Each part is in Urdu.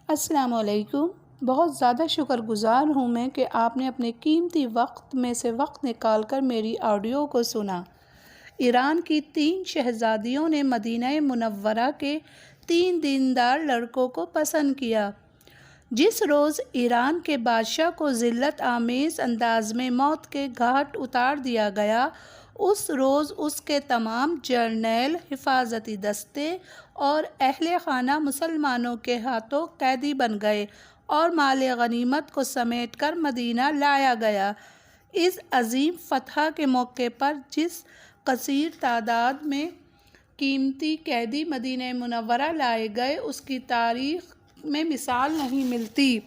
السلام علیکم۔ بہت زیادہ شکر گزار ہوں میں کہ آپ نے اپنے قیمتی وقت میں سے وقت نکال کر میری آڈیو کو سنا۔ ایران کی 3 شہزادیوں نے مدینہ منورہ کے 3 دیندار لڑکوں کو پسند کیا۔ جس روز ایران کے بادشاہ کو ذلت آمیز انداز میں موت کے گھاٹ اتار دیا گیا، اس روز اس کے تمام جرنیل، حفاظتی دستے اور اہل خانہ مسلمانوں کے ہاتھوں قیدی بن گئے اور مال غنیمت کو سمیٹ کر مدینہ لایا گیا۔ اس عظیم فتح کے موقع پر جس کثیر تعداد میں قیمتی قیدی مدینہ منورہ لائے گئے، اس کی تاریخ میں مثال نہیں ملتی۔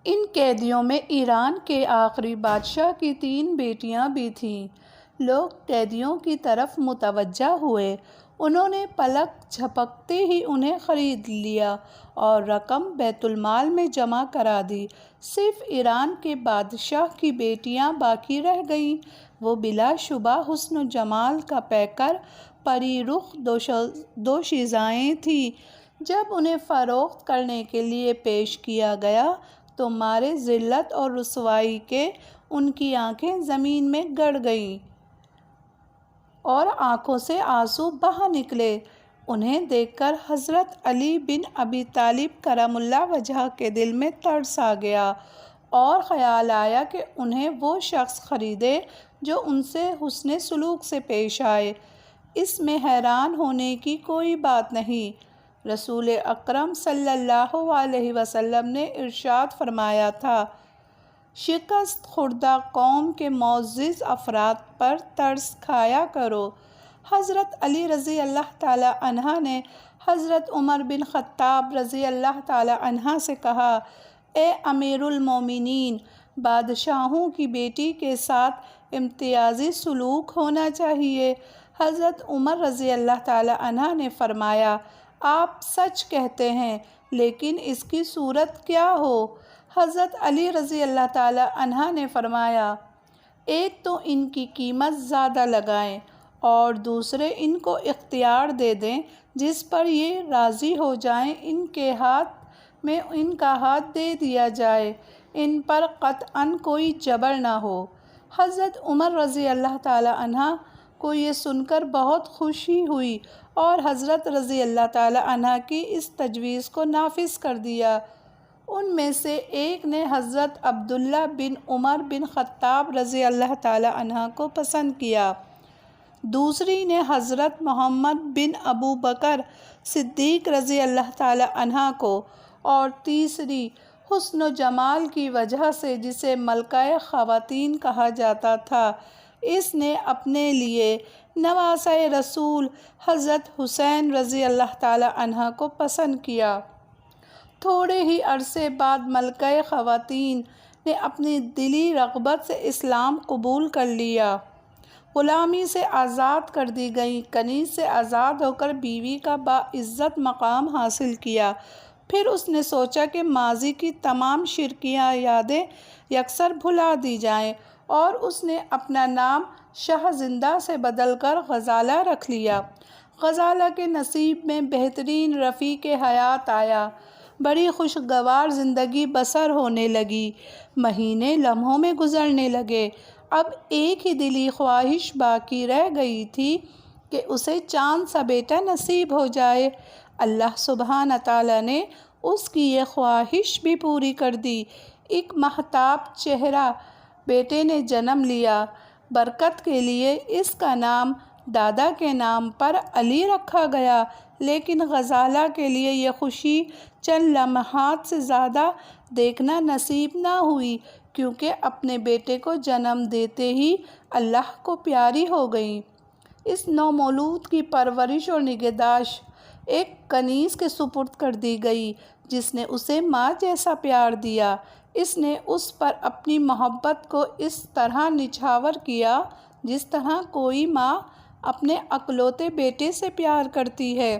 ان قیدیوں میں ایران کے آخری بادشاہ کی 3 بیٹیاں بھی تھیں۔ لوگ قیدیوں کی طرف متوجہ ہوئے۔ انہوں نے پلک جھپکتے ہی انہیں خرید لیا اور رقم بیت المال میں جمع کرا دی۔ صرف ایران کے بادشاہ کی بیٹیاں باقی رہ گئیں۔ وہ بلا شبہ حسن و جمال کا پیکر، پری رخ دوشیزائیں تھیں۔ جب انہیں فروخت کرنے کے لیے پیش کیا گیا تو مارے ذلت اور رسوائی کے ان کی آنکھیں زمین میں گڑ گئیں اور آنکھوں سے آنسو بہہ نکلے۔ انہیں دیکھ کر حضرت علی بن ابی طالب کرم اللہ وجہہ کے دل میں ترس آ گیا اور خیال آیا کہ انہیں وہ شخص خریدے جو ان سے حسن سلوک سے پیش آئے۔ اس میں حیران ہونے کی کوئی بات نہیں۔ رسول اکرم صلی اللہ علیہ وسلم نے ارشاد فرمایا تھا، شکست خوردہ قوم کے معزز افراد پر ترس کھایا کرو۔ حضرت علی رضی اللہ تعالیٰ عنہ نے حضرت عمر بن خطاب رضی اللہ تعالیٰ عنہ سے کہا، اے امیر المومنین، بادشاہوں کی بیٹی کے ساتھ امتیازی سلوک ہونا چاہیے۔ حضرت عمر رضی اللہ تعالیٰ عنہ نے فرمایا، آپ سچ کہتے ہیں، لیکن اس کی صورت کیا ہو؟ حضرت علی رضی اللہ تعالیٰ عنہ نے فرمایا، ایک تو ان کی قیمت زیادہ لگائیں اور دوسرے ان کو اختیار دے دیں، جس پر یہ راضی ہو جائیں ان کے ہاتھ میں ان کا ہاتھ دے دیا جائے، ان پر قطعاً کوئی جبر نہ ہو۔ حضرت عمر رضی اللہ تعالیٰ عنہ کو یہ سن کر بہت خوشی ہوئی اور حضرت رضی اللہ تعالیٰ عنہ کی اس تجویز کو نافذ کر دیا۔ ان میں سے ایک نے حضرت عبداللہ بن عمر بن خطاب رضی اللہ تعالیٰ عنہ کو پسند کیا، دوسری نے حضرت محمد بن ابو بکر صدیق رضی اللہ تعالیٰ عنہ کو، اور تیسری حسن و جمال کی وجہ سے جسے ملکہ خواتین کہا جاتا تھا، اس نے اپنے لیے نواسۂ رسول حضرت حسین رضی اللہ تعالیٰ عنہ کو پسند کیا۔ تھوڑے ہی عرصے بعد ملکہ خواتین نے اپنی دلی رغبت سے اسلام قبول کر لیا، غلامی سے آزاد کر دی گئیں، کنیز سے آزاد ہو کر بیوی کا باعزت مقام حاصل کیا۔ پھر اس نے سوچا کہ ماضی کی تمام شرکیاں یادیں یکسر بھلا دی جائیں اور اس نے اپنا نام شاہ زندہ سے بدل کر غزالہ رکھ لیا۔ غزالہ کے نصیب میں بہترین رفیق حیات آیا، بڑی خوشگوار زندگی بسر ہونے لگی، مہینے لمحوں میں گزرنے لگے۔ اب ایک ہی دلی خواہش باقی رہ گئی تھی کہ اسے چاند سا بیٹا نصیب ہو جائے۔ اللہ سبحانہ تعالیٰ نے اس کی یہ خواہش بھی پوری کر دی۔ ایک ماہتاب چہرہ بیٹے نے جنم لیا۔ برکت کے لیے اس کا نام دادا کے نام پر علی رکھا گیا، لیکن غزالہ کے لیے یہ خوشی چند لمحات سے زیادہ دیکھنا نصیب نہ ہوئی، کیونکہ اپنے بیٹے کو جنم دیتے ہی اللہ کو پیاری ہو گئیں۔ اس نومولود کی پرورش اور نگہداشت ایک کنیز کے سپرد کر دی گئی، جس نے اسے ماں جیسا پیار دیا۔ اس نے اس پر اپنی محبت کو اس طرح نچھاور کیا جس طرح کوئی ماں اپنے اکلوتے بیٹے سے پیار کرتی ہے،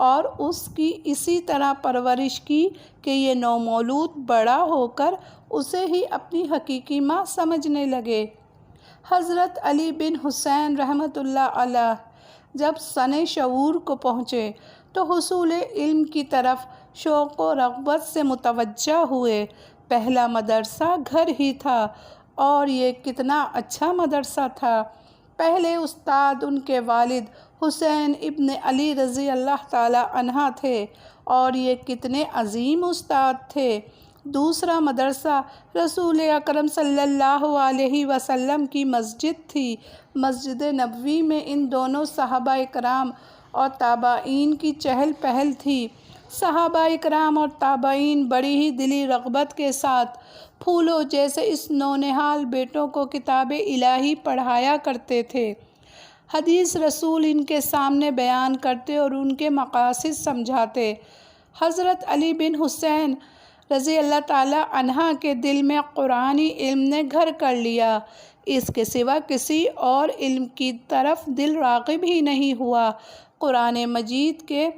اور اس کی اسی طرح پرورش کی کہ یہ نومولود بڑا ہو کر اسے ہی اپنی حقیقی ماں سمجھنے لگے۔ حضرت علی بن حسین رحمۃ اللہ علیہ جب سن شعور کو پہنچے تو حصول علم کی طرف شوق و رغبت سے متوجہ ہوئے۔ پہلا مدرسہ گھر ہی تھا، اور یہ کتنا اچھا مدرسہ تھا۔ پہلے استاد ان کے والد حسین ابن علی رضی اللہ تعالی عنہ تھے، اور یہ کتنے عظیم استاد تھے۔ دوسرا مدرسہ رسول اکرم صلی اللہ علیہ وسلم کی مسجد تھی۔ مسجد نبوی میں ان دونوں صحابہ اکرام اور تابعین کی چہل پہل تھی۔ صحابہ اکرام اور تابعین بڑی ہی دلی رغبت کے ساتھ پھولوں جیسے اس نونہال بیٹوں کو کتاب الہی پڑھایا کرتے تھے۔ حدیث رسول ان کے سامنے بیان کرتے اور ان کے مقاصد سمجھاتے۔ حضرت علی بن حسین رضی اللہ تعالیٰ عنہ کے دل میں قرآنی علم نے گھر کر لیا۔ اس کے سوا کسی اور علم کی طرف دل راغب ہی نہیں ہوا۔ قرآن مجید کے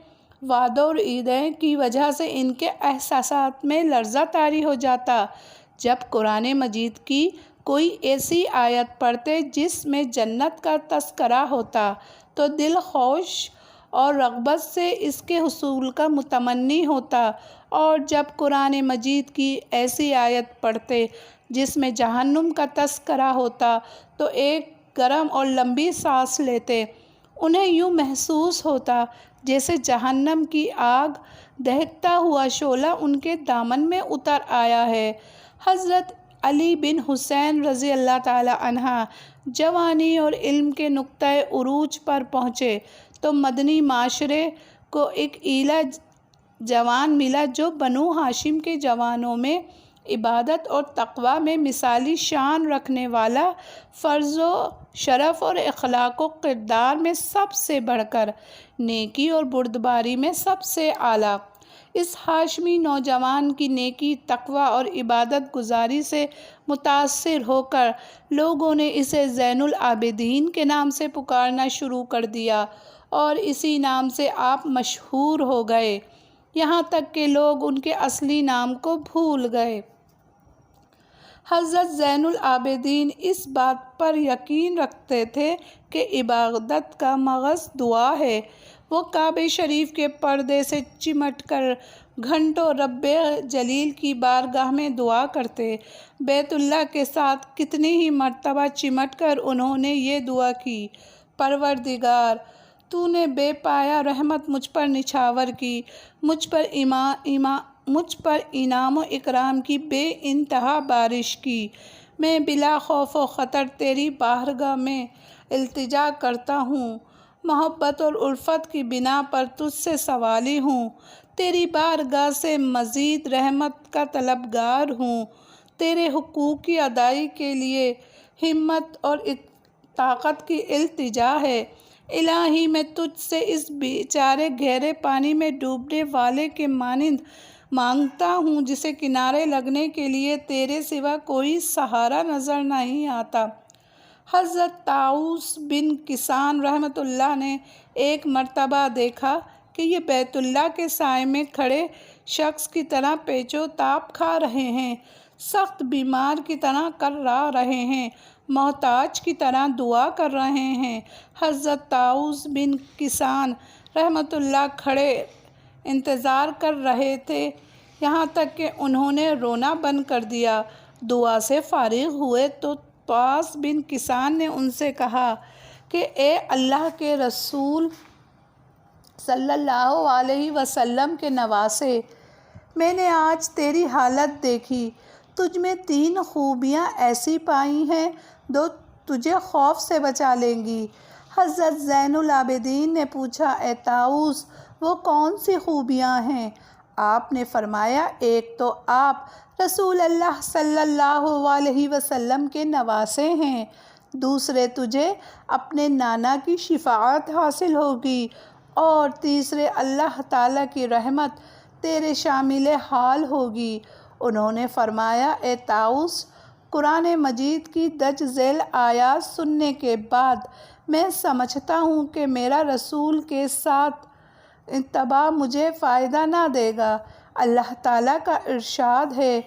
وعدوں اور وعیدوں کی وجہ سے ان کے احساسات میں لرزہ طاری ہو جاتا۔ جب قرآن مجید کی کوئی ایسی آیت پڑھتے جس میں جنت کا تذکرہ ہوتا تو دل خوش اور رغبت سے اس کے حصول کا متمنی ہوتا، اور جب قرآن مجید کی ایسی آیت پڑھتے جس میں جہنم کا تذکرہ ہوتا تو ایک گرم اور لمبی سانس لیتے۔ انہیں یوں محسوس ہوتا جیسے جہنم کی آگ دہکتا ہوا شعلہ ان کے دامن میں اتر آیا ہے۔ حضرت علی بن حسین رضی اللہ تعالی عنہ جوانی اور علم کے نقطۂ عروج پر پہنچے تو مدنی معاشرے کو ایک ایلا جوان ملا جو بنو ہاشم کے جوانوں میں عبادت اور تقویٰ میں مثالی شان رکھنے والا، فرض و شرف اور اخلاق و کردار میں سب سے بڑھ کر، نیکی اور بردباری میں سب سے اعلیٰ۔ اس ہاشمی نوجوان کی نیکی، تقویٰ اور عبادت گزاری سے متاثر ہو کر لوگوں نے اسے زین العابدین کے نام سے پکارنا شروع کر دیا، اور اسی نام سے آپ مشہور ہو گئے، یہاں تک کہ لوگ ان کے اصلی نام کو بھول گئے۔ حضرت زین العابدین اس بات پر یقین رکھتے تھے کہ عبادت کا مغز دعا ہے۔ وہ کعبہ شریف کے پردے سے چمٹ کر گھنٹوں رب جلیل کی بارگاہ میں دعا کرتے۔ بیت اللہ کے ساتھ کتنی ہی مرتبہ چمٹ کر انہوں نے یہ دعا کی، پروردگار، تو نے بے پایہ رحمت مجھ پر نچھاور کی، مجھ پر انعام و اکرام کی بے انتہا بارش کی۔ میں بلا خوف و خطر تیری بارگاہ میں التجا کرتا ہوں، محبت اور الفت کی بنا پر تجھ سے سوالی ہوں، تیری بارگاہ سے مزید رحمت کا طلبگار ہوں، تیرے حقوق کی ادائیگی کے لیے ہمت اور طاقت کی التجا ہے۔ الہی، میں تجھ سے اس بیچارے گہرے پانی میں ڈوبنے والے کے مانند مانگتا ہوں جسے کنارے لگنے کے لیے تیرے سوا کوئی سہارا نظر نہیں آتا۔ حضرت طاؤس بن کیسان رحمۃ اللہ نے ایک مرتبہ دیکھا کہ یہ بیت اللہ کے سائے میں کھڑے شخص کی طرح پیچ و تاب کھا رہے ہیں، سخت بیمار کی طرح کرا رہے ہیں، محتاج کی طرح دعا کر رہے ہیں۔ حضرت طاؤس بن کیسان رحمۃ اللہ کھڑے انتظار کر رہے تھے، یہاں تک کہ انہوں نے رونا بند کر دیا۔ دعا سے فارغ ہوئے تو طاؤس بن کیسان نے ان سے کہا کہ اے اللہ کے رسول صلی اللہ علیہ وسلم کے نواسے، میں نے آج تیری حالت دیکھی، تجھ میں 3 خوبیاں ایسی پائی ہیں جو تجھے خوف سے بچا لیں گی۔ حضرت زین العابدین نے پوچھا، اے طاؤس، وہ کون سی خوبیاں ہیں؟ آپ نے فرمایا، ایک تو آپ رسول اللہ صلی اللہ علیہ وسلم کے نواسے ہیں، دوسرے تجھے اپنے نانا کی شفاعت حاصل ہوگی، اور تیسرے اللہ تعالیٰ کی رحمت تیرے شامل حال ہوگی۔ انہوں نے فرمایا، اے طاؤس، قرآن مجید کی درج ذیل آیات سننے کے بعد میں سمجھتا ہوں کہ میرا رسول کے ساتھ اتباع مجھے فائدہ نہ دے گا۔ اللہ تعالیٰ کا ارشاد ہے،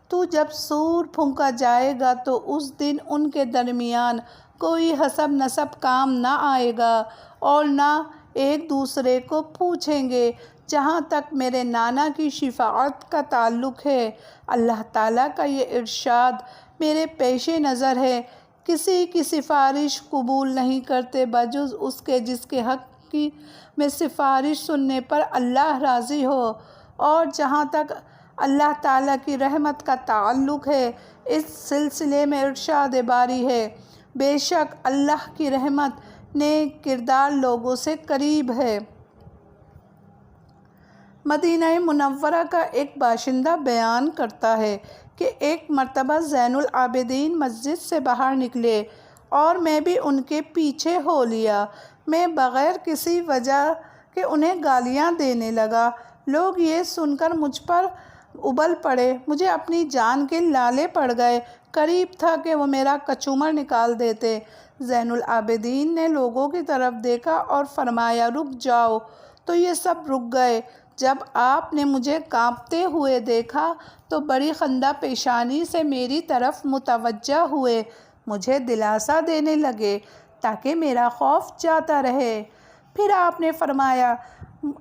تو جب سور پھونکا جائے گا تو اس دن ان کے درمیان کوئی حسب نسب کام نہ آئے گا، اور نہ ایک دوسرے کو پوچھیں گے جہاں تک میرے نانا کی شفاعت کا تعلق ہے، اللہ تعالیٰ کا یہ ارشاد میرے پیش نظر ہے، کسی کی سفارش قبول نہیں کرتے بجز اس کے جس کے حق کی میں سفارش سننے پر اللہ راضی ہو۔ اور جہاں تک اللہ تعالیٰ کی رحمت کا تعلق ہے، اس سلسلے میں ارشاد باری ہے، بے شک اللہ کی رحمت نیک کردار لوگوں سے قریب ہے۔ مدینہ منورہ کا ایک باشندہ بیان کرتا ہے کہ ایک مرتبہ زین العابدین مسجد سے باہر نکلے اور میں بھی ان کے پیچھے ہو لیا۔ میں بغیر کسی وجہ کے انہیں گالیاں دینے لگا۔ لوگ یہ سن کر مجھ پر ابل پڑے، مجھے اپنی جان کے لالے پڑ گئے، قریب تھا کہ وہ میرا کچومر نکال دیتے۔ زین العابدین نے لوگوں کی طرف دیکھا اور فرمایا، رک جاؤ، تو یہ سب رک گئے۔ جب آپ نے مجھے کانپتے ہوئے دیکھا تو بڑی خندہ پیشانی سے میری طرف متوجہ ہوئے، مجھے دلاسا دینے لگے تاکہ میرا خوف جاتا رہے۔ پھر آپ نے فرمایا،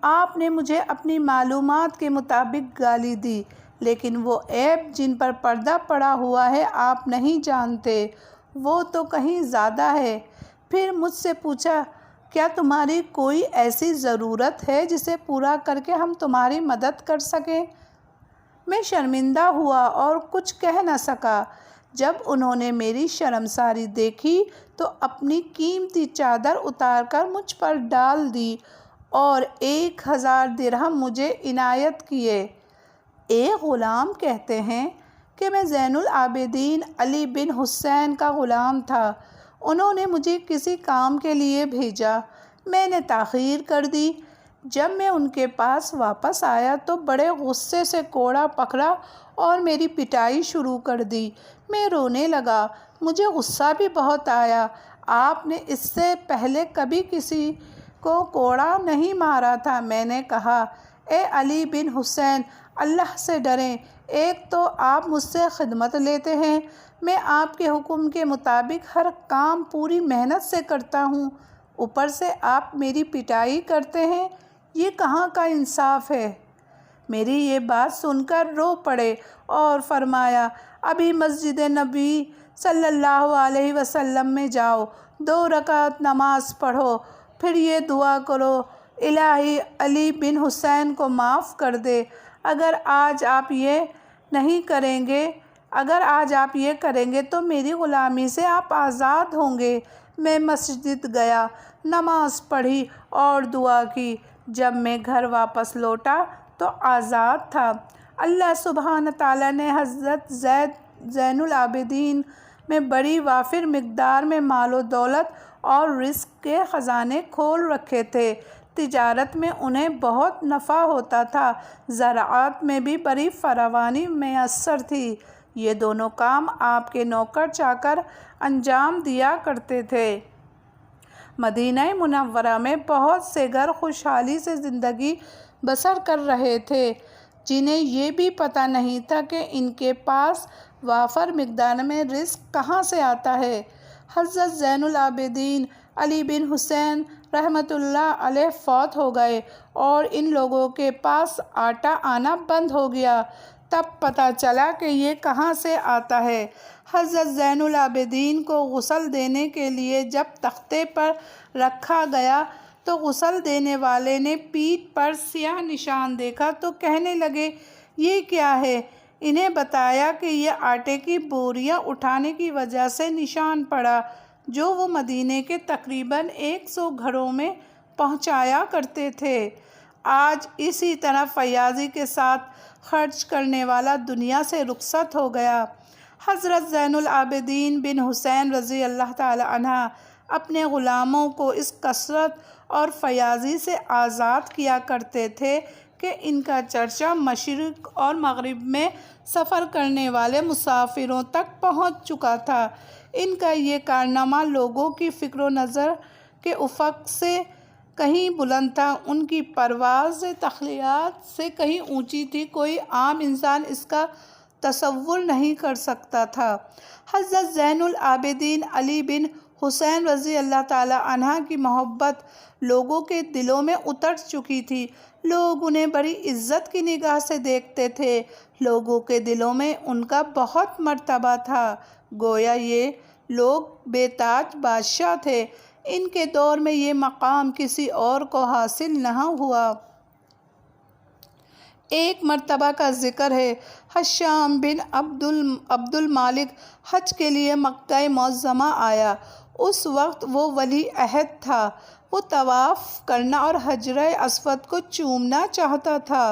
آپ نے مجھے اپنی معلومات کے مطابق گالی دی، لیکن وہ عیب جن پر پردہ پڑا ہوا ہے آپ نہیں جانتے، وہ تو کہیں زیادہ ہے۔ پھر مجھ سے پوچھا، کیا تمہاری کوئی ایسی ضرورت ہے جسے پورا کر کے ہم تمہاری مدد کر سکیں؟ میں شرمندہ ہوا اور کچھ کہہ نہ سکا۔ جب انہوں نے میری شرمساری دیکھی تو اپنی قیمتی چادر اتار کر مجھ پر ڈال دی اور 1000 درہم مجھے عنایت کیے۔ ایک غلام کہتے ہیں کہ میں زین العابدین علی بن حسین کا غلام تھا۔ انہوں نے مجھے کسی کام کے لیے بھیجا، میں نے تاخیر کر دی۔ جب میں ان کے پاس واپس آیا تو بڑے غصے سے کوڑا پکڑا اور میری پٹائی شروع کر دی۔ میں رونے لگا، مجھے غصہ بھی بہت آیا۔ آپ نے اس سے پہلے کبھی کسی کو کوڑا نہیں مارا تھا۔ میں نے کہا، اے علی بن حسین، اللہ سے ڈریں، ایک تو آپ مجھ سے خدمت لیتے ہیں، میں آپ کے حکم کے مطابق ہر کام پوری محنت سے کرتا ہوں، اوپر سے آپ میری پٹائی کرتے ہیں، یہ کہاں کا انصاف ہے؟ میری یہ بات سن کر رو پڑے اور فرمایا، ابھی مسجد نبی صلی اللہ علیہ وسلم میں جاؤ، 2 رکعت نماز پڑھو، پھر یہ دعا کرو، الہی علی بن حسین کو معاف کر دے۔ اگر آج آپ یہ کریں گے تو میری غلامی سے آپ آزاد ہوں گے۔ میں مسجد گیا، نماز پڑھی اور دعا کی۔ جب میں گھر واپس لوٹا تو آزاد تھا۔ اللہ سبحانہ تعالیٰ نے حضرت زین العابدین میں بڑی وافر مقدار میں مال و دولت اور رزق کے خزانے کھول رکھے تھے۔ تجارت میں انہیں بہت نفع ہوتا تھا، زراعت میں بھی بڑی فراوانی میسر تھی۔ یہ دونوں کام آپ کے نوکر چاکر انجام دیا کرتے تھے۔ مدینہ منورہ میں بہت سے گھر خوشحالی سے زندگی بسر کر رہے تھے، جنہیں یہ بھی پتہ نہیں تھا کہ ان کے پاس وافر مقدار میں رزق کہاں سے آتا ہے۔ حضرت زین العابدین علی بن حسین رحمۃ اللہ علیہ فوت ہو گئے اور ان لوگوں کے پاس آٹا آنا بند ہو گیا۔ تب پتہ چلا کہ یہ کہاں سے آتا ہے۔ حضرت زین العابدین کو غسل دینے کے لیے جب تختے پر رکھا گیا تو غسل دینے والے نے پیٹھ پر سیاہ نشان دیکھا تو کہنے لگے، یہ کیا ہے؟ انہیں بتایا کہ یہ آٹے کی بوریاں اٹھانے کی وجہ سے نشان پڑا جو وہ مدینے کے تقریباً 100 گھروں میں پہنچایا کرتے تھے۔ آج اسی طرح فیاضی کے ساتھ خرچ کرنے والا دنیا سے رخصت ہو گیا۔ حضرت زین العابدین بن حسین رضی اللہ تعالی عنہ اپنے غلاموں کو اس کثرت اور فیاضی سے آزاد کیا کرتے تھے کہ ان کا چرچا مشرق اور مغرب میں سفر کرنے والے مسافروں تک پہنچ چکا تھا۔ ان کا یہ کارنامہ لوگوں کی فکر و نظر کے افق سے کہیں بلند تھا، ان کی پرواز تخیلات سے کہیں اونچی تھی، کوئی عام انسان اس کا تصور نہیں کر سکتا تھا۔ حضرت زین العابدین علی بن حسین رضی اللہ تعالی عنہ کی محبت لوگوں کے دلوں میں اتر چکی تھی۔ لوگ انہیں بڑی عزت کی نگاہ سے دیکھتے تھے۔ لوگوں کے دلوں میں ان کا بہت مرتبہ تھا، گویا یہ لوگ بے تاج بادشاہ تھے۔ ان کے دور میں یہ مقام کسی اور کو حاصل نہ ہوا۔ ایک مرتبہ کا ذکر ہے، ہشام بن عبد المالک حج کے لیے مکہ معظمہ آیا۔ اس وقت وہ ولی عہد تھا۔ وہ طواف کرنا اور حجر اسود کو چومنا چاہتا تھا۔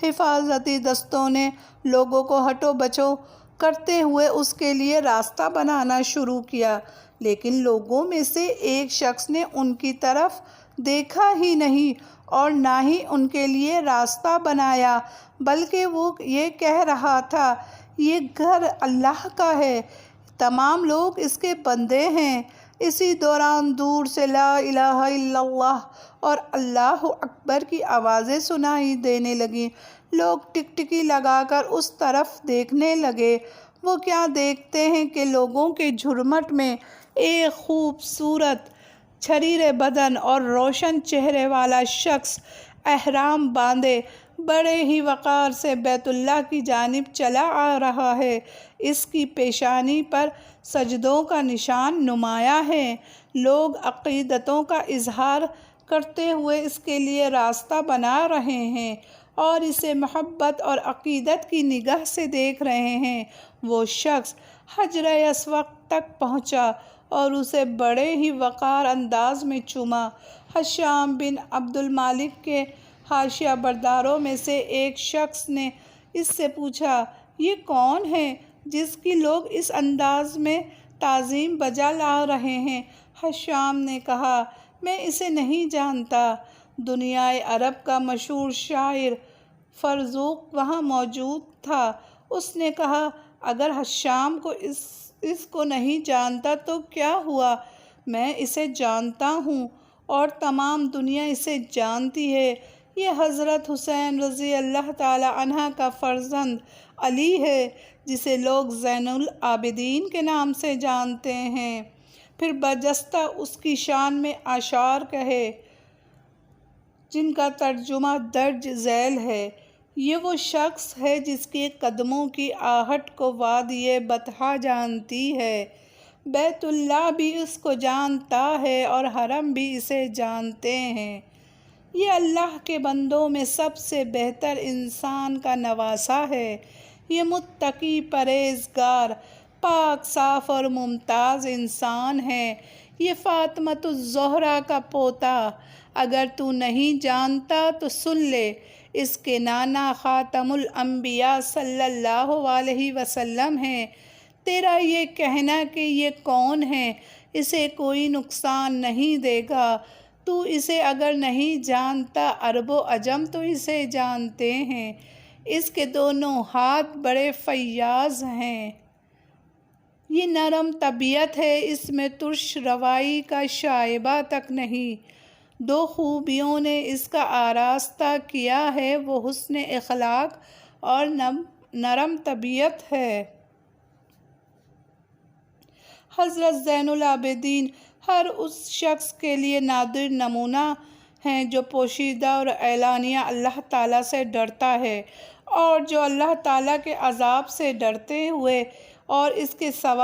حفاظتی دستوں نے لوگوں کو ہٹو بچو کرتے ہوئے اس کے لیے راستہ بنانا شروع کیا، لیکن لوگوں میں سے ایک شخص نے ان کی طرف دیکھا ہی نہیں اور نہ ہی ان کے لیے راستہ بنایا، بلکہ وہ یہ کہہ رہا تھا، یہ گھر اللہ کا ہے، تمام لوگ اس کے بندے ہیں۔ اسی دوران دور سے لا الہ الا اللہ اور اللہ اکبر کی آوازیں سنائی دینے لگیں۔ لوگ ٹکٹکی لگا کر اس طرف دیکھنے لگے۔ وہ کیا دیکھتے ہیں کہ لوگوں کے جھرمٹ میں ایک خوبصورت چھریرے بدن اور روشن چہرے والا شخص احرام باندھے بڑے ہی وقار سے بیت اللہ کی جانب چلا آ رہا ہے۔ اس کی پیشانی پر سجدوں کا نشان نمایاں ہے۔ لوگ عقیدتوں کا اظہار کرتے ہوئے اس کے لیے راستہ بنا رہے ہیں اور اسے محبت اور عقیدت کی نگاہ سے دیکھ رہے ہیں۔ وہ شخص حجر اسود تک پہنچا اور اسے بڑے ہی وقار انداز میں چوما۔ ہشام بن عبد المالک کے حاشیہ برداروں میں سے ایک شخص نے اس سے پوچھا، یہ کون ہے جس کی لوگ اس انداز میں تعظیم بجا لا رہے ہیں؟ ہشام نے کہا، میں اسے نہیں جانتا۔ دنیائے عرب کا مشہور شاعر فرزوق وہاں موجود تھا۔ اس نے کہا، اگر ہشام کو اس کو نہیں جانتا تو کیا ہوا، میں اسے جانتا ہوں اور تمام دنیا اسے جانتی ہے۔ یہ حضرت حسین رضی اللہ تعالی عنہ کا فرزند علی ہے، جسے لوگ زین العابدین کے نام سے جانتے ہیں۔ پھر برجستہ اس کی شان میں اشعار کہے جن کا ترجمہ درج ذیل ہے۔ یہ وہ شخص ہے جس کے قدموں کی آہٹ کو وادی بطحا جانتی ہے، بیت اللہ بھی اس کو جانتا ہے اور حرم بھی اسے جانتے ہیں۔ یہ اللہ کے بندوں میں سب سے بہتر انسان کا نواسہ ہے۔ یہ متقی پرہیزگار پاک صاف اور ممتاز انسان ہے۔ یہ فاطمۃ الزہرا کا پوتا، اگر تو نہیں جانتا تو سن لے، اس کے نانا خاتم الانبیاء صلی اللہ علیہ وسلم ہیں۔ تیرا یہ کہنا کہ یہ کون ہے اسے کوئی نقصان نہیں دے گا۔ تو اسے اگر نہیں جانتا، عرب و عجم تو اسے جانتے ہیں۔ اس کے دونوں ہاتھ بڑے فیاض ہیں۔ یہ نرم طبیعت ہے، اس میں ترش روائی کا شائبہ تک نہیں۔ دو خوبیوں نے اس کا آراستہ کیا ہے، وہ حسن اخلاق اور نرم طبیعت ہے۔ حضرت زین العابدین ہر اس شخص کے لیے نادر نمونہ ہیں جو پوشیدہ اور اعلانیہ اللہ تعالیٰ سے ڈرتا ہے، اور جو اللہ تعالیٰ کے عذاب سے ڈرتے ہوئے اور اس کے